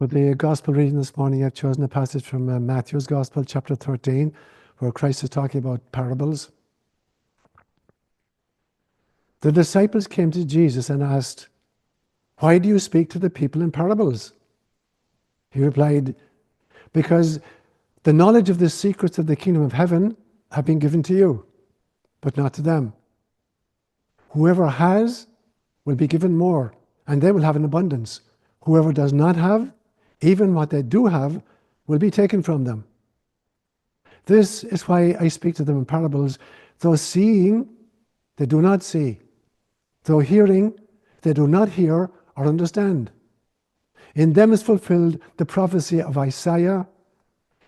For the gospel reading this morning, I've chosen a passage from Matthew's Gospel, chapter 13, where Christ is talking about parables. The disciples came to Jesus and asked, "Why do you speak to the people in parables?" He replied, "Because the knowledge of the secrets of the kingdom of heaven have been given to you, but not to them. Whoever has will be given more, and they will have an abundance. Whoever does not have, even what they do have, will be taken from them. This is why I speak to them in parables. Though seeing, they do not see. Though hearing, they do not hear or understand. In them is fulfilled the prophecy of Isaiah.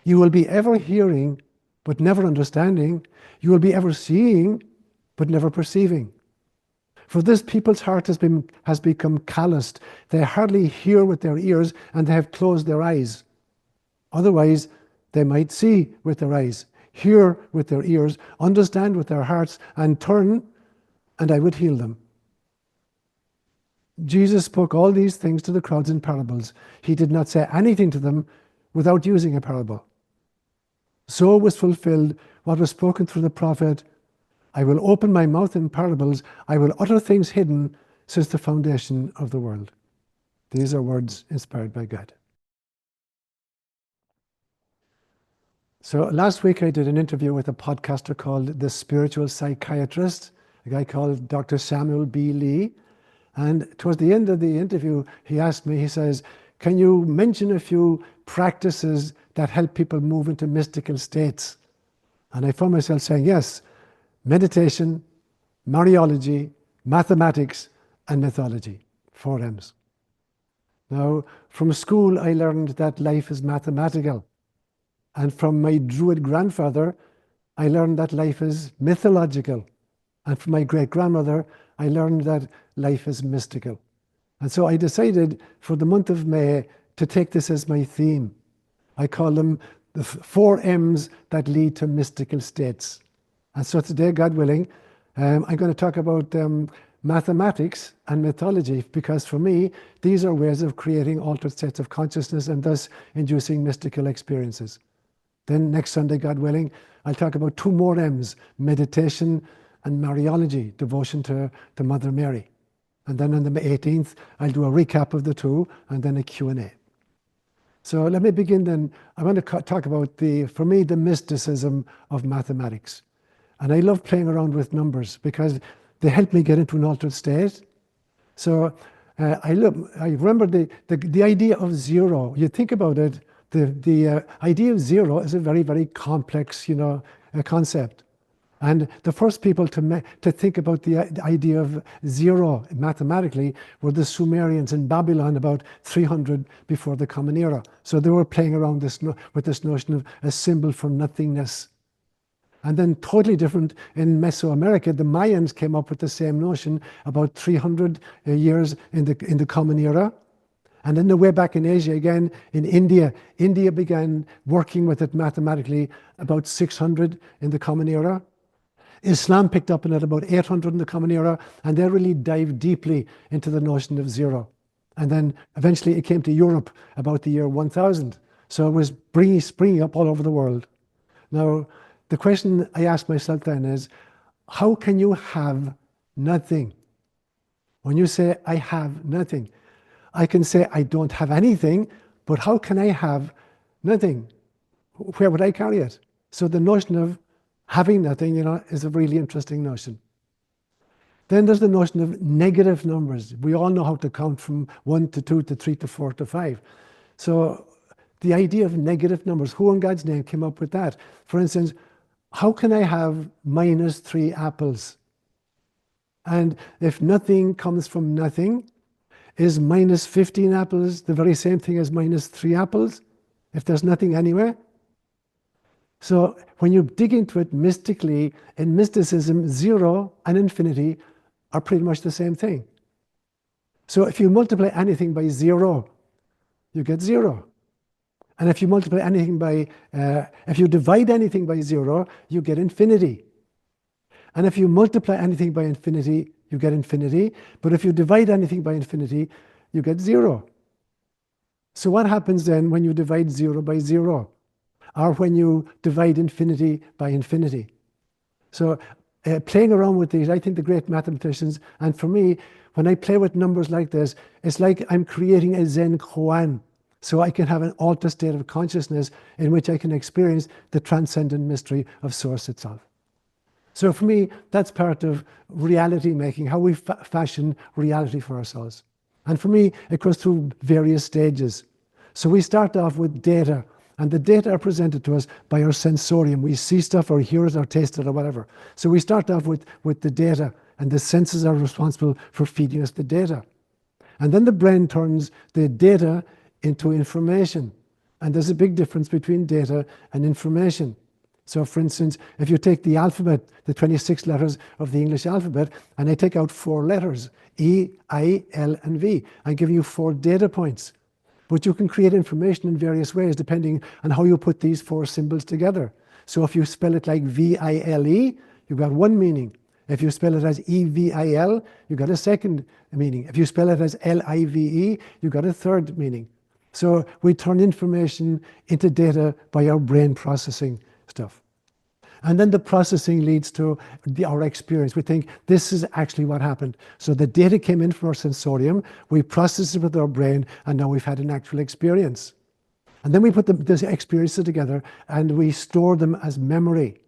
You will be ever hearing, but never understanding. You will be ever seeing, but never perceiving. For this people's heart has become calloused. They hardly hear with their ears, and they have closed their eyes. Otherwise, they might see with their eyes, hear with their ears, understand with their hearts, and turn, and I would heal them." Jesus spoke all these things to the crowds in parables. He did not say anything to them without using a parable. So was fulfilled what was spoken through the prophet, "I will open my mouth in parables. I will utter things hidden since the foundation of the world." These are words inspired by God. So last week I did an interview with a podcaster called The Spiritual Psychiatrist, a guy called Dr. Samuel B. Lee. And towards the end of the interview, he asked me, he says, "Can you mention a few practices that help people move into mystical states?" And I found myself saying, yes, meditation, Mariology, mathematics, and mythology, 4 M's. Now, from school, I learned that life is mathematical. And from my Druid grandfather, I learned that life is mythological. And from my great-grandmother, I learned that life is mystical. And so I decided for the month of May to take this as my theme. I call them the 4 M's that lead to mystical states. And so today, God willing, I'm going to talk about mathematics and mythology, because for me, these are ways of creating altered states of consciousness and thus inducing mystical experiences. Then next Sunday, God willing, I'll talk about 2 more M's, meditation and Mariology, devotion to Mother Mary. And then on the 18th, I'll do a recap of the 2 and then a Q&A. So let me begin then. I want to talk about, for me, the mysticism of mathematics. And I love playing around with numbers because they help me get into an altered state. So I remember the idea of zero. You think about it, the idea of zero is a very, very complex, concept. And the first people to think about the idea of zero mathematically were the Sumerians in Babylon about 300 before the Common Era. So they were playing around with this notion of a symbol for nothingness. And then totally different in Mesoamerica, the Mayans came up with the same notion about 300 years in the Common Era. And then the way back in Asia again, in India began working with it mathematically about 600 in the Common Era. Islam picked up on it about 800 in the Common Era, and they really dived deeply into the notion of zero. And then eventually it came to Europe about the year 1000. So it was springing up all over the world. Now, the question I ask myself then is, how can you have nothing? When you say, I have nothing, I can say, I don't have anything, but how can I have nothing? Where would I carry it? So the notion of having nothing, is a really interesting notion. Then there's the notion of negative numbers. We all know how to count from 1 to 2 to 3 to 4 to 5. So the idea of negative numbers, who in God's name came up with that? For instance, how can I have -3 apples? And if nothing comes from nothing, is -15 apples the very same thing as -3 apples? If there's nothing anywhere? So when you dig into it mystically, in mysticism, 0 and infinity are pretty much the same thing. So if you multiply anything by 0, you get 0. And if you multiply anything by, if you divide anything by 0, you get infinity. And if you multiply anything by infinity, you get infinity. But if you divide anything by infinity, you get 0. So what happens then when you divide 0 by 0? Or when you divide infinity by infinity? So playing around with these, I think the great mathematicians, and for me, when I play with numbers like this, it's like I'm creating a Zen koan. So I can have an altered state of consciousness in which I can experience the transcendent mystery of Source itself. So for me, that's part of reality making, how we fashion reality for ourselves. And for me, it goes through various stages. So we start off with data, and the data are presented to us by our sensorium. We see stuff or hear it or taste it or whatever. So we start off with the data, and the senses are responsible for feeding us the data. And then the brain turns the data into information. And there's a big difference between data and information. So for instance, if you take the alphabet, the 26 letters of the English alphabet, and I take out 4 letters, E, I, L, and V, I'm giving you 4 data points. But you can create information in various ways depending on how you put these 4 symbols together. So if you spell it like V-I-L-E, you've got one meaning. If you spell it as E-V-I-L, you've got a second meaning. If you spell it as L-I-V-E, you've got a third meaning. So we turn information into data by our brain processing stuff. And then the processing leads to our experience. We think this is actually what happened. So the data came in from our sensorium, we processed it with our brain, and now we've had an actual experience. And then we put these experiences together and we store them as memory.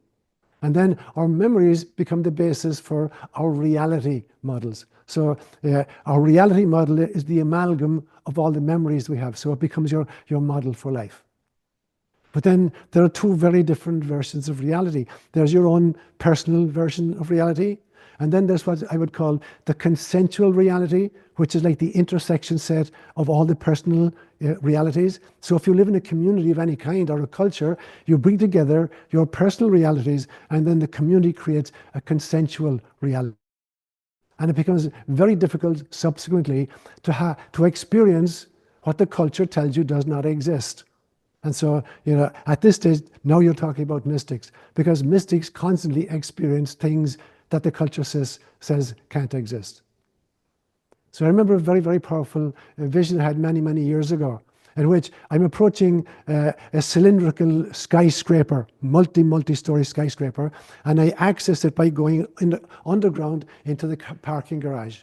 And then our memories become the basis for our reality models. So our reality model is the amalgam of all the memories we have. So it becomes your model for life. But then there are 2 very different versions of reality. There's your own personal version of reality. And then there's what I would call the consensual reality, which is like the intersection set of all the personal realities. So if you live in a community of any kind or a culture, you bring together your personal realities, and then the community creates a consensual reality. And it becomes very difficult subsequently to experience what the culture tells you does not exist. And so, at this stage, now you're talking about mystics, because mystics constantly experience things that the culture says can't exist. So I remember a very, very powerful vision I had many, many years ago, in which I'm approaching a cylindrical skyscraper, multi-story skyscraper, and I access it by going underground into the parking garage.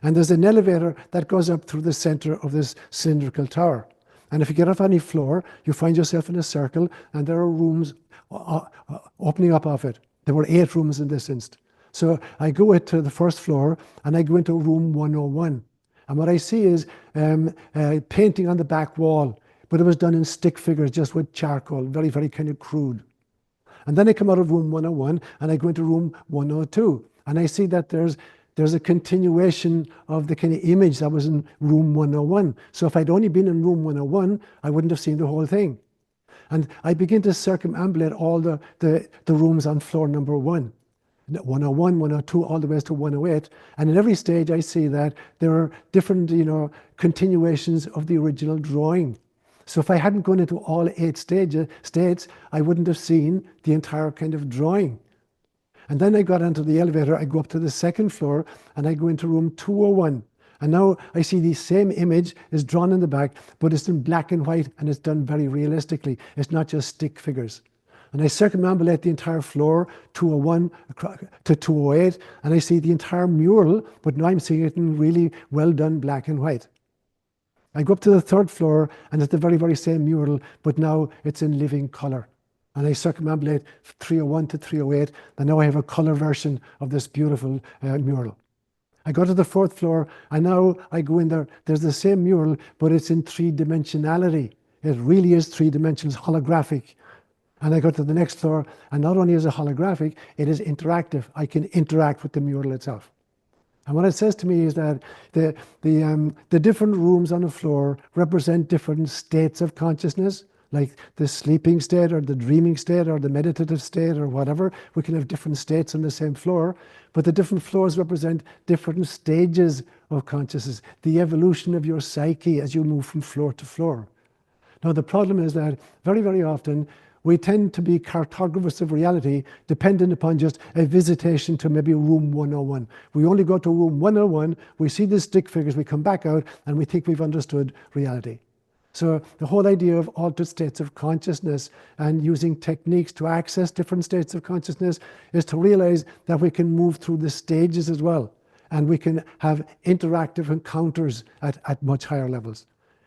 And there's an elevator that goes up through the center of this cylindrical tower. And if you get off any floor, you find yourself in a circle, and there are rooms opening up off it. There were 8 rooms in this instance. So I go to the first floor, and I go into room 101. And what I see is painting on the back wall, but it was done in stick figures, just with charcoal, very, very kind of crude. And then I come out of room 101, and I go into room 102. And I see that there's a continuation of the kind of image that was in room 101. So if I'd only been in room 101, I wouldn't have seen the whole thing. And I begin to circumambulate all the rooms on floor number 1. 101, 102, all the way to 108. And in every stage, I see that there are different, continuations of the original drawing. So if I hadn't gone into all 8 states, I wouldn't have seen the entire kind of drawing. And then I got onto the elevator, I go up to the second floor, and I go into room 201. And now I see the same image is drawn in the back, but it's in black and white, and it's done very realistically. It's not just stick figures. And I circumambulate the entire floor, 201 to 208, and I see the entire mural, but now I'm seeing it in really well done black and white. I go up to the 3rd floor, and it's the very, very same mural, but now it's in living color. And I circumambulate 301 to 308, and now I have a color version of this beautiful mural. I go to the 4th floor, and now I go in there. There's the same mural, but it's in 3-dimensionality. It really is 3 dimensions, holographic. And I go to the next floor, and not only is it holographic, it is interactive. I can interact with the mural itself. And what it says to me is that the different rooms on the floor represent different states of consciousness, like the sleeping state or the dreaming state or the meditative state or whatever. We can have different states on the same floor, but the different floors represent different stages of consciousness, the evolution of your psyche as you move from floor to floor. Now, the problem is that very, very often we tend to be cartographers of reality dependent upon just a visitation to maybe room 101. We only go to room 101, we see the stick figures, we come back out, and we think we've understood reality. So the whole idea of altered states of consciousness and using techniques to access different states of consciousness is to realize that we can move through the stages as well. And we can have interactive encounters at much higher levels.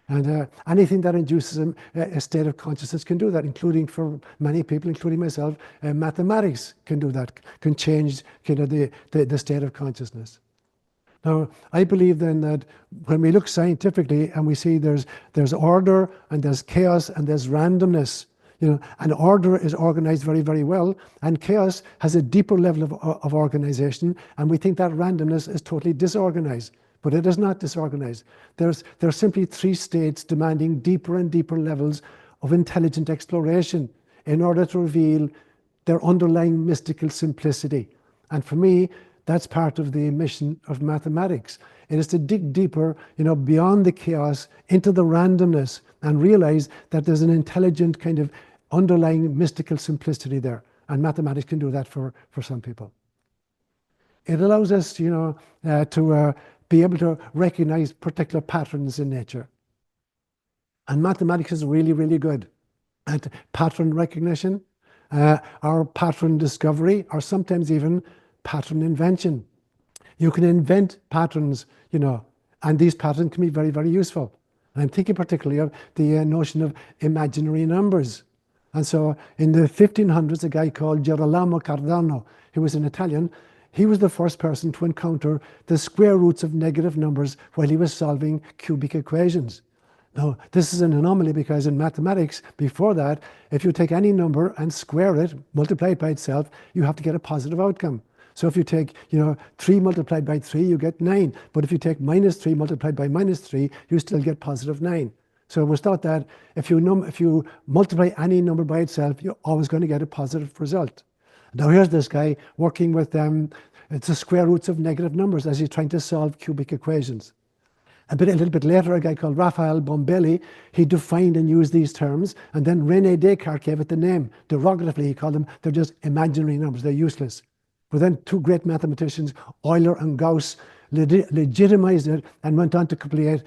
And anything that induces a state of consciousness can do that, including for many people, including myself, mathematics can do that, can change the state of consciousness. Now, I believe then that when we look scientifically and we see there's order and there's chaos and there's randomness, and order is organized very, very well, and chaos has a deeper level of organization, and we think that randomness is totally disorganized. But it is not disorganized. There are simply three states demanding deeper and deeper levels of intelligent exploration in order to reveal their underlying mystical simplicity. And for me, that's part of the mission of mathematics. It is to dig deeper, beyond the chaos into the randomness and realize that there's an intelligent kind of underlying mystical simplicity there. And mathematics can do that for some people. It allows us, to be able to recognize particular patterns in nature. And mathematics is really, really good at pattern recognition, or pattern discovery, or sometimes even pattern invention. You can invent patterns, and these patterns can be very, very useful. And I'm thinking particularly of the notion of imaginary numbers. And so in the 1500s, a guy called Girolamo Cardano, who was an Italian, he was the first person to encounter the square roots of negative numbers while he was solving cubic equations. Now, this is an anomaly because in mathematics, before that, if you take any number and square it, multiply it by itself, you have to get a positive outcome. So if you take, 3 multiplied by 3, you get 9. But if you take minus 3 multiplied by minus 3, you still get positive 9. So it was thought that if you multiply any number by itself, you're always going to get a positive result. Now here's this guy working with it's the square roots of negative numbers as he's trying to solve cubic equations. A little bit later, a guy called Raphael Bombelli, he defined and used these terms, and then René Descartes gave it the name. Derogatively, he called them, they're just imaginary numbers, they're useless. But then two great mathematicians, Euler and Gauss, legitimized it and went on to create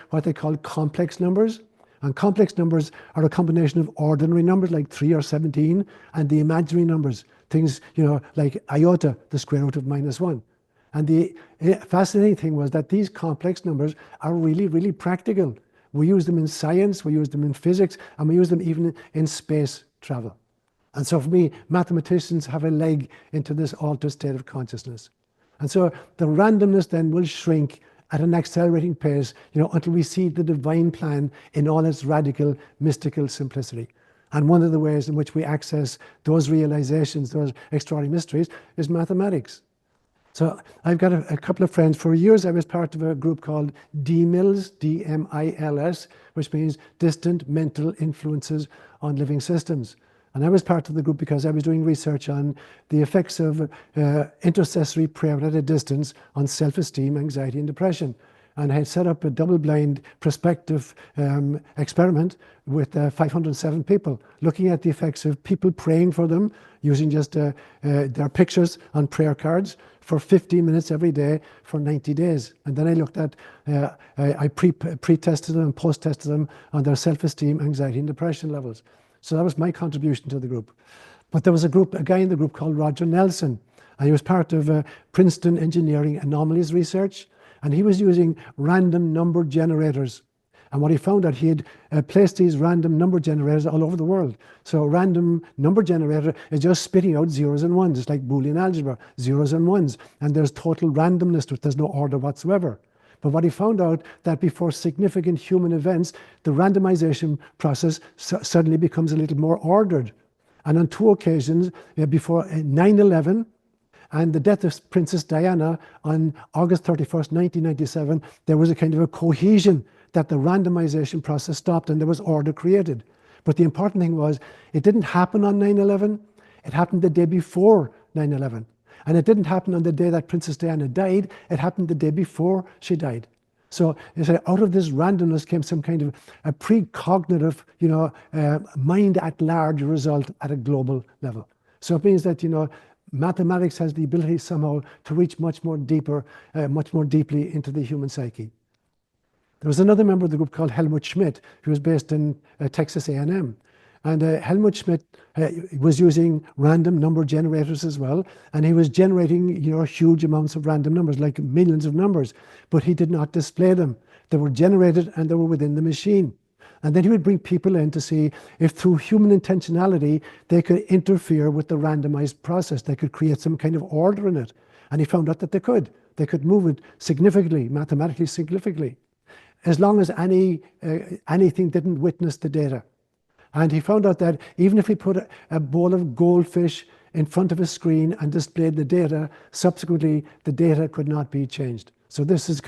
what they call complex numbers. And complex numbers are a combination of ordinary numbers like 3 or 17 and the imaginary numbers, things like iota, the square root of -1. And the fascinating thing was that these complex numbers are really, really practical. We use them in science, we use them in physics, and we use them even in space travel. And so for me, mathematicians have a leg into this altered state of consciousness. And so the randomness then will shrink at an accelerating pace, until we see the divine plan in all its radical, mystical simplicity. And one of the ways in which we access those realizations, those extraordinary mysteries, is mathematics. So I've got a couple of friends. For years, I was part of a group called DMILS, D-M-I-L-S, which means Distant Mental Influences on Living Systems. And I was part of the group because I was doing research on the effects of intercessory prayer at a distance on self-esteem, anxiety, and depression. And I had set up a double-blind prospective experiment with 507 people, looking at the effects of people praying for them, using just their pictures on prayer cards for 15 minutes every day for 90 days. And then I looked at, I pre-tested them and post-tested them on their self-esteem, anxiety, and depression levels. So that was my contribution to the group. But there was a guy in the group called Roger Nelson, and he was part of Princeton Engineering Anomalies research, and he was using random number generators. And what he found out, he had placed these random number generators all over the world. So a random number generator is just spitting out zeros and ones. It's like Boolean algebra, zeros and ones. And there's total randomness to it. There's no order whatsoever. But what he found out, that before significant human events, the randomization process suddenly becomes a little more ordered. And on 2 occasions, before 9/11 and the death of Princess Diana on August 31st, 1997, there was a kind of a cohesion that the randomization process stopped and there was order created. But the important thing was, it didn't happen on 9/11, it happened the day before 9/11. And it didn't happen on the day that Princess Diana died, it happened the day before she died. So out of this randomness came some kind of a precognitive, mind at large result at a global level. So it means that, mathematics has the ability somehow to reach much more deeply into the human psyche. There was another member of the group called Helmut Schmidt, who was based in Texas A&M. And Helmut Schmidt was using random number generators as well. And he was generating, huge amounts of random numbers, like millions of numbers. But he did not display them. They were generated and they were within the machine. And then he would bring people in to see if through human intentionality, they could interfere with the randomized process. They could create some kind of order in it. And he found out that they could. They could move it significantly, mathematically significantly, as long as anything didn't witness the data. And he found out that even if he put a bowl of goldfish in front of a screen and displayed the data, subsequently the data could not be changed. So this is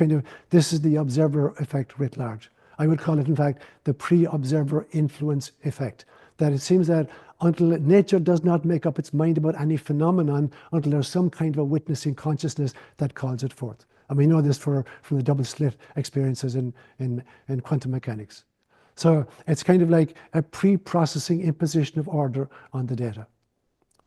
the observer effect writ large. I would call it, in fact, the pre-observer influence effect. That it seems that until nature does not make up its mind about any phenomenon, until there's some kind of a witnessing consciousness that calls it forth. And we know this from the double slit experiences in quantum mechanics. So it's kind of like a pre-processing imposition of order on the data.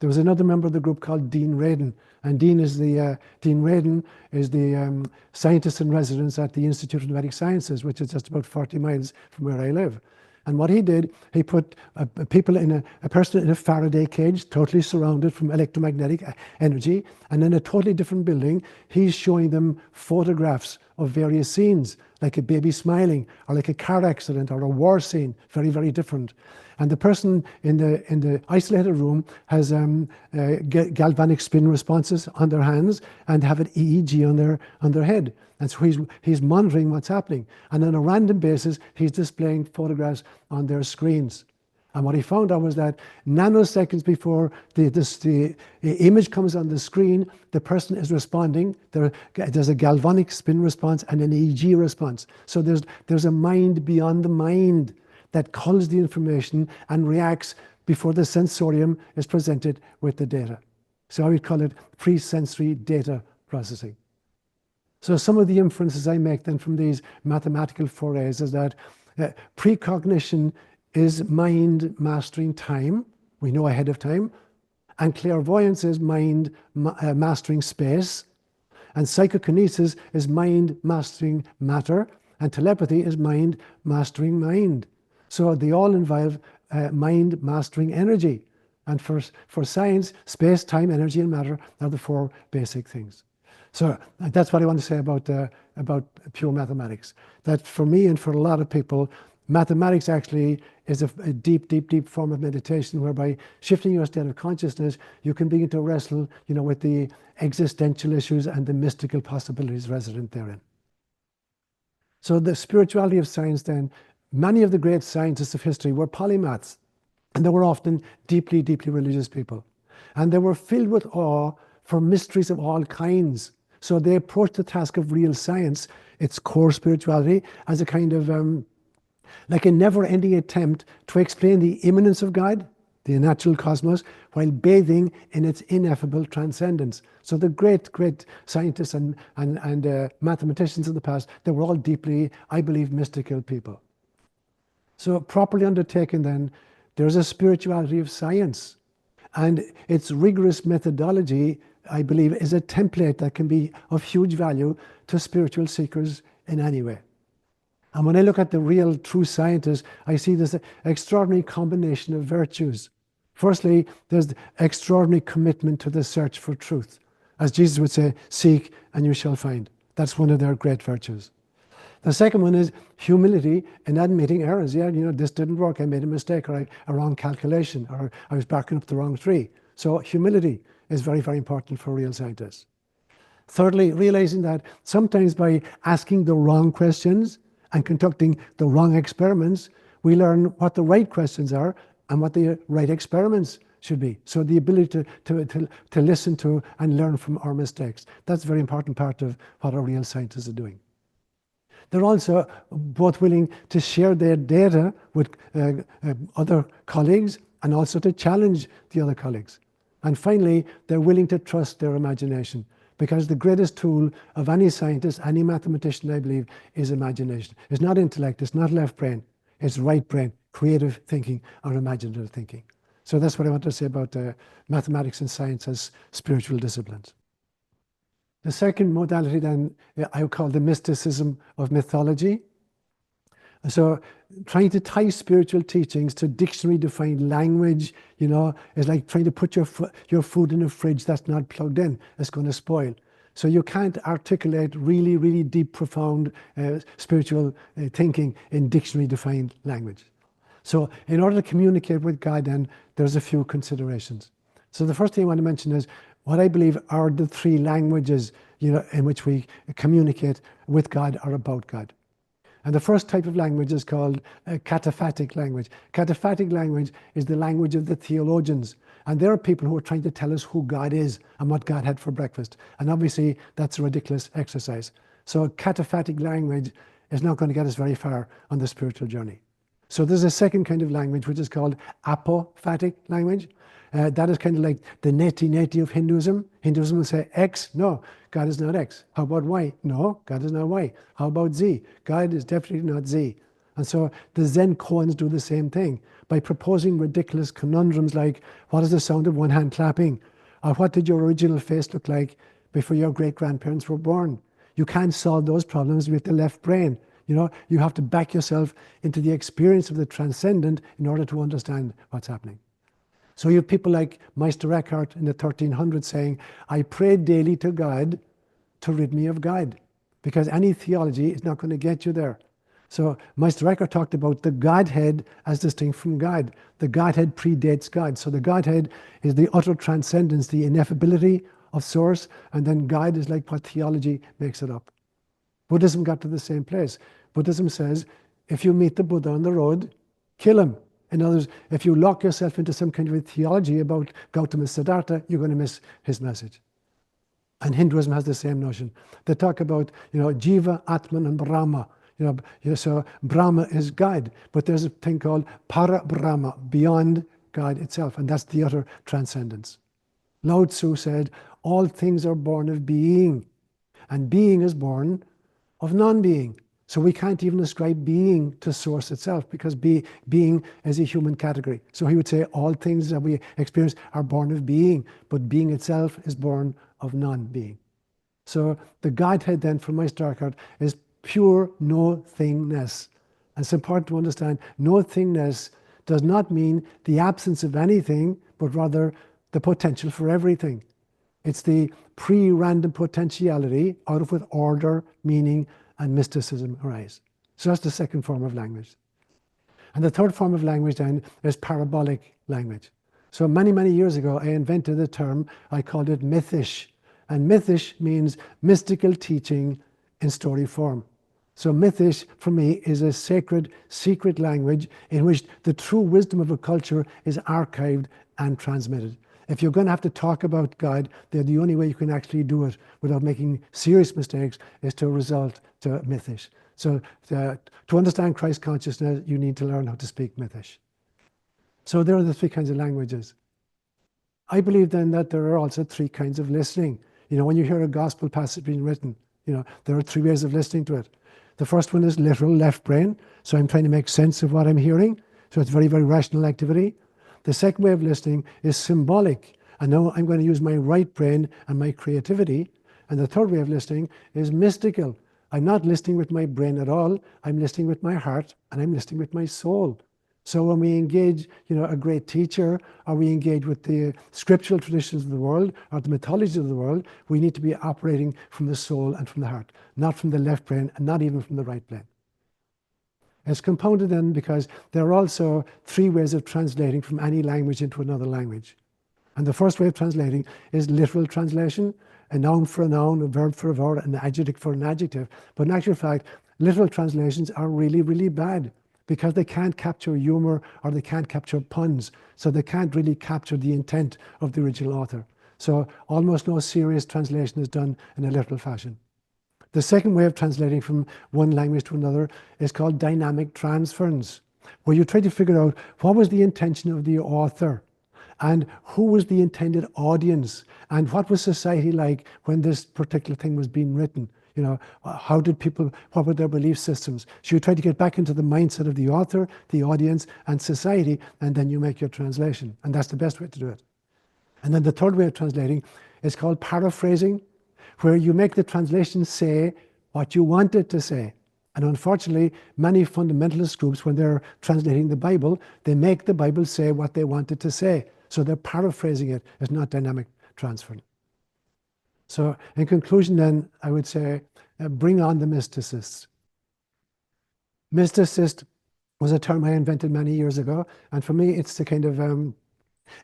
There was another member of the group called Dean Radin. And Dean Radin is the scientist in residence at the Institute of Nomadic Sciences, which is just about 40 miles from where I live. And what he did, he put a person in a Faraday cage, totally surrounded from electromagnetic energy, and in a totally different building, he's showing them photographs of various scenes, like a baby smiling, or like a car accident, or a war scene, very, very different. And the person in the isolated room has galvanic spin responses on their hands and have an EEG on their head. And so he's monitoring what's happening. And on a random basis, he's displaying photographs on their screens. And what he found out was that nanoseconds before the image comes on the screen, the person is responding. There's a galvanic spin response and an EEG response. So there's a mind beyond the mind that culls the information and reacts before the sensorium is presented with the data. So I would call it pre-sensory data processing. So some of the inferences I make then from these mathematical forays is that precognition is mind mastering time. We know ahead of time. And clairvoyance is mind mastering space. And psychokinesis is mind mastering matter. And telepathy is mind mastering mind. So they all involve mind mastering energy. And for science, space, time, energy, and matter are the four basic things. So that's what I want to say about pure mathematics. That for me and for a lot of people, mathematics actually is a deep, deep, deep form of meditation, whereby shifting your state of consciousness, you can begin to wrestle, with the existential issues and the mystical possibilities resident therein. So the spirituality of science then, many of the great scientists of history were polymaths, and they were often deeply, deeply religious people. And they were filled with awe for mysteries of all kinds. So they approached the task of real science, its core spirituality, as a kind of like a never-ending attempt to explain the immanence of God, the natural cosmos, while bathing in its ineffable transcendence. So the great, great scientists and mathematicians of the past, they were all deeply, I believe, mystical people. So properly undertaken then, there's a spirituality of science. And its rigorous methodology, I believe, is a template that can be of huge value to spiritual seekers in any way. And when I look at the real true scientists, I see this extraordinary combination of virtues. Firstly, there's the extraordinary commitment to the search for truth. As Jesus would say, seek and you shall find. That's one of their great virtues. The second one is humility in admitting errors. Yeah, this didn't work. I made a mistake, or a wrong calculation, or I was backing up the wrong tree. So humility is very, very important for real scientists. Thirdly, realizing that sometimes by asking the wrong questions and conducting the wrong experiments, we learn what the right questions are and what the right experiments should be. So the ability to listen to and learn from our mistakes. That's a very important part of what our real scientists are doing. They're also both willing to share their data with other colleagues and also to challenge the other colleagues. And finally, they're willing to trust their imagination, because the greatest tool of any scientist, any mathematician, I believe, is imagination. It's not intellect, it's not left brain, it's right brain, creative thinking or imaginative thinking. So that's what I want to say about mathematics and science as spiritual disciplines. The second modality then, I would call the mysticism of mythology. So trying to tie spiritual teachings to dictionary-defined language, is like trying to put your food in a fridge that's not plugged in. It's going to spoil. So you can't articulate really, really deep, profound spiritual thinking in dictionary-defined language. So in order to communicate with God, then, there's a few considerations. So the first thing I want to mention is what I believe are the three languages, in which we communicate with God or about God. And the first type of language is called cataphatic language. Cataphatic language is the language of the theologians. And there are people who are trying to tell us who God is and what God had for breakfast. And obviously, that's a ridiculous exercise. So cataphatic language is not going to get us very far on the spiritual journey. So there's a second kind of language, which is called apophatic language. That is kind of like the neti-neti of Hinduism. Hinduism will say X. No, God is not X. How about Y? No, God is not Y. How about Z? God is definitely not Z. And so the Zen koans do the same thing by proposing ridiculous conundrums like, what is the sound of one hand clapping? Or what did your original face look like before your great-grandparents were born? You can't solve those problems with the left brain. You have to back yourself into the experience of the transcendent in order to understand what's happening. So you have people like Meister Eckhart in the 1300s saying, I pray daily to God to rid me of God, because any theology is not going to get you there. So Meister Eckhart talked about the Godhead as distinct from God. The Godhead predates God. So the Godhead is the utter transcendence, the ineffability of source, and then God is like what theology makes it up. Buddhism got to the same place. Buddhism says, if you meet the Buddha on the road, kill him. In other words, if you lock yourself into some kind of a theology about Gautama Siddhartha, you're going to miss his message. And Hinduism has the same notion. They talk about, Jiva, Atman, and Brahma. So Brahma is God, but there's a thing called Para Brahma, beyond God itself, and that's the utter transcendence. Lao Tzu said, all things are born of being, and being is born of non-being. So we can't even ascribe being to source itself, because being is a human category. So he would say all things that we experience are born of being, but being itself is born of non-being. So the Godhead then for Meister Eckhart is pure no-thingness. And it's important to understand no-thingness does not mean the absence of anything, but rather the potential for everything. It's the pre-random potentiality out of which order, meaning, and mysticism arise. So that's the second form of language. And the third form of language then is parabolic language. So many, many years ago, I invented a term, I called it Mythish. And Mythish means mystical teaching in story form. So Mythish, for me, is a sacred, secret language in which the true wisdom of a culture is archived and transmitted. If you're going to have to talk about God, then the only way you can actually do it without making serious mistakes is to resort to Mythish. So to understand Christ consciousness, you need to learn how to speak Mythish. So there are the three kinds of languages. I believe then that there are also three kinds of listening. When you hear a gospel passage being written, there are three ways of listening to it. The first one is literal left brain. So I'm trying to make sense of what I'm hearing. So it's very, very rational activity. The second way of listening is symbolic. And now I'm going to use my right brain and my creativity. And the third way of listening is mystical. I'm not listening with my brain at all. I'm listening with my heart, and I'm listening with my soul. So when we engage, a great teacher, or we engage with the scriptural traditions of the world, or the mythology of the world, we need to be operating from the soul and from the heart, not from the left brain, and not even from the right brain. It's compounded then because there are also three ways of translating from any language into another language. And the first way of translating is literal translation, a noun for a noun, a verb for a verb, an adjective for an adjective. But in actual fact, literal translations are really, really bad because they can't capture humor or they can't capture puns. So they can't really capture the intent of the original author. So almost no serious translation is done in a literal fashion. The second way of translating from one language to another is called dynamic transference, where you try to figure out what was the intention of the author and who was the intended audience and what was society like when this particular thing was being written. How did people, what were their belief systems? So you try to get back into the mindset of the author, the audience, and society, and then you make your translation. And that's the best way to do it. And then the third way of translating is called paraphrasing, where you make the translation say what you want it to say. And unfortunately, many fundamentalist groups, when they're translating the Bible, they make the Bible say what they want it to say. So they're paraphrasing it. It's not dynamic transfer. So in conclusion then, I would say, bring on the mysticists. Mysticist was a term I invented many years ago. And for me, it's the kind of,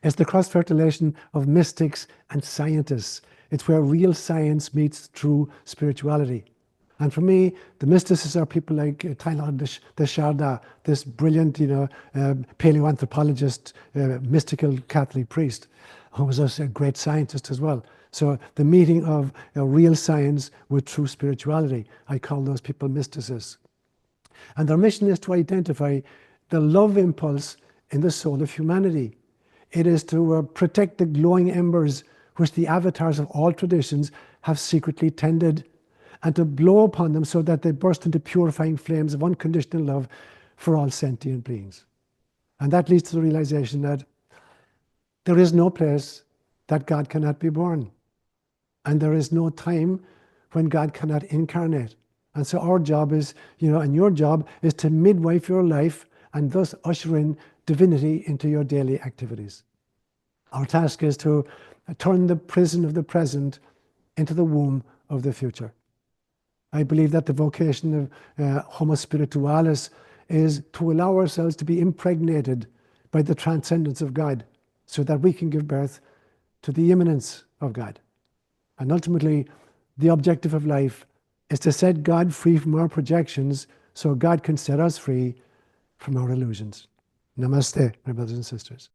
it's the cross-fertilization of mystics and scientists. It's where real science meets true spirituality. And for me, the mysticists are people like Teilhard de Chardin, this brilliant, paleoanthropologist, mystical Catholic priest, who was also a great scientist as well. So the meeting of real science with true spirituality, I call those people mysticists. And their mission is to identify the love impulse in the soul of humanity. It is to protect the glowing embers which the avatars of all traditions have secretly tended, and to blow upon them so that they burst into purifying flames of unconditional love for all sentient beings. And that leads to the realization that there is no place that God cannot be born. And there is no time when God cannot incarnate. And so our job is, and your job is to midwife your life and thus usher in divinity into your daily activities. Our task is to turn the prison of the present into the womb of the future. I believe that the vocation of Homo Spiritualis is to allow ourselves to be impregnated by the transcendence of God so that we can give birth to the immanence of God. And ultimately, the objective of life is to set God free from our projections so God can set us free from our illusions. Namaste, my brothers and sisters.